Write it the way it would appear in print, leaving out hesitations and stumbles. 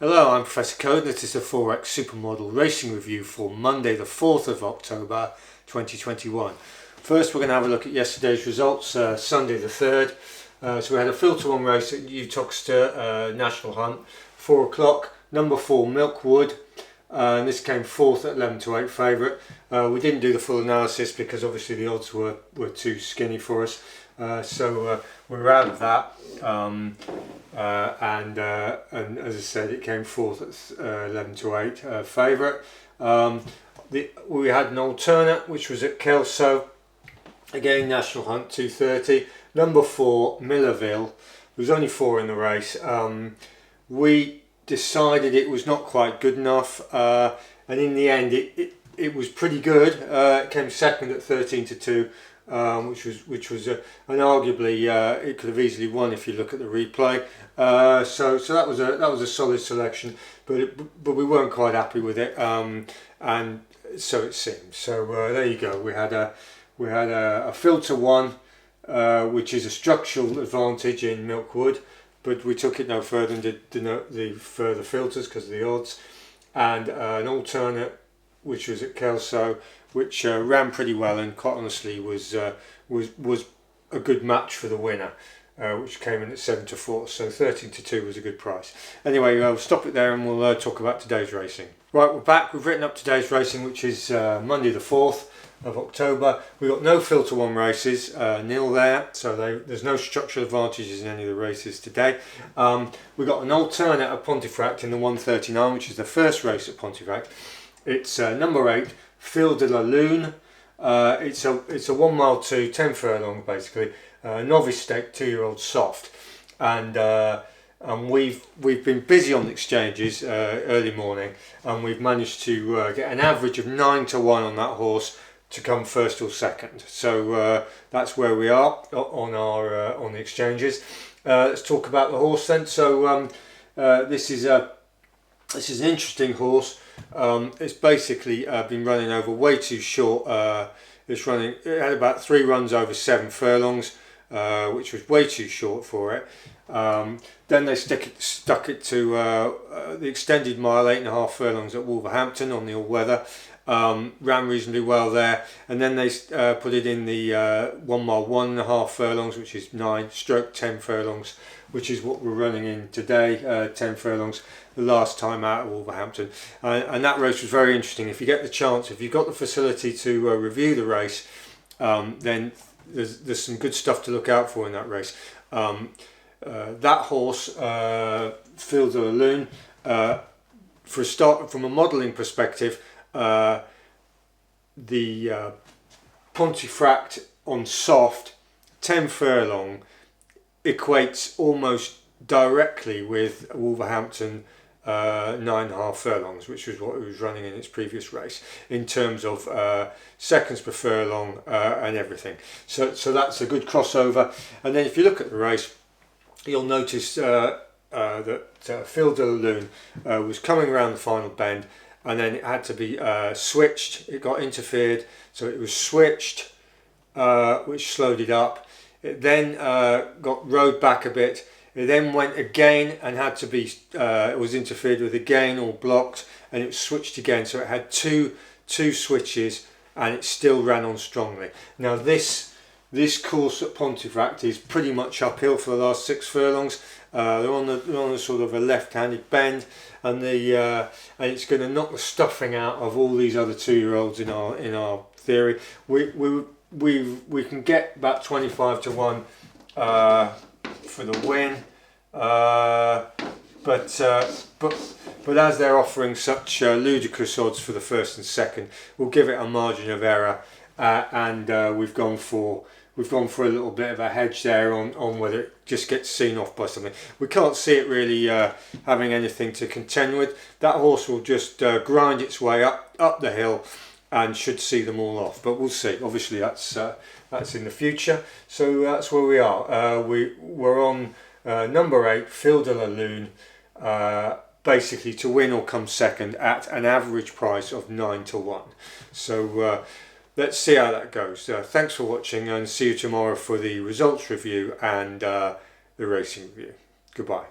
Hello, I'm Professor Code. This is the Forex Supermodel Racing Review for Monday the 4th of October 2021. First we're going to have a look at yesterday's results, Sunday the 3rd. So we had a filter one race at Uttoxeter National Hunt, 4 o'clock, number 4 Milkwood. And this came 4th at 11 to 8 favourite. We didn't do the full analysis because obviously the odds were too skinny for us. So we're out of that. And as I said, it came 4th at 11 to 8 favourite. We had an alternate which was at Kelso, again National Hunt 2:30. Number 4 Millerville. There was only 4 in the race. We decided it was not quite good enough, and in the end it was pretty good. It came second at 13 to 2. Which was and arguably it could have easily won if you look at the replay. So that was a solid selection, but we weren't quite happy with it, and so it seems. So there you go. We had a filter one, which is a structural advantage in Milkwood, but we took it no further and did the further filters because of the odds, and an alternate which was at Kelso, which ran pretty well and quite honestly was a good match for the winner, which came in at 7 to 4. So 13 to 2 was a good price. Anyway, we'll stop it there and we'll talk about today's racing. Right, we're back. We've written up today's racing, which is Monday the 4th of October. We've got no filter one races, nil there, so there's no structural advantages in any of the races today. We've got an alternate at Pontefract in the 139, which is the first race at Pontefract. It's number 8, Fil de la Lune. It's a 1 mile 2, 10 furlong basically, novice stake, 2-year-old soft, and we've been busy on the exchanges early morning, and we've managed to get an average of 9 to 1 on that horse to come first or second. So that's where we are on the exchanges. Let's talk about the horse then. So this is an interesting horse. It's basically been running over way too short. It had about 3 runs over 7 furlongs, which was way too short for it. Then they stuck it to the extended mile, 8.5 furlongs at Wolverhampton on the all-weather. Ran reasonably well there, and then they put it in the 1 mile 1.5 furlongs, which is 9/10 furlongs, which is what we're running in today, 10 furlongs, the last time out at Wolverhampton. And that race was very interesting. If you get the chance, if you've got the facility to review the race, then there's some good stuff to look out for in that race. That horse, Fil de la Lune, for a start, from a modelling perspective, the Pontefract on soft 10 furlong equates almost directly with Wolverhampton 9.5 furlongs, which was what it was running in its previous race in terms of seconds per furlong and everything. So that's a good crossover. And then if you look at the race, you'll notice that Fil de la Lune was coming around the final bend, and then it had to be switched. It got interfered, so it was switched, which slowed it up. It then got rode back a bit. It then went again and had to be, it was interfered with again or blocked, and it was switched again. So it had two switches, and it still ran on strongly. Now this course at Pontefract is pretty much uphill for the last 6 furlongs. They're on a sort of a left-handed bend, and it's going to knock the stuffing out of all these other 2-year-olds in our theory. We can get about 25 to 1 for the win, but as they're offering such ludicrous odds for the first and second, we'll give it a margin of error, and we've gone for a little bit of a hedge there on whether it just gets seen off by something. We can't see it really having anything to contend with. That horse will just grind its way up the hill and should see them all off. But we'll see. Obviously, that's in the future. So that's where we are. We're on number 8, Fil de la Lune, basically to win or come second at an average price of 9 to 1. So let's see how that goes. Thanks for watching, and see you tomorrow for the results review and the racing review. Goodbye.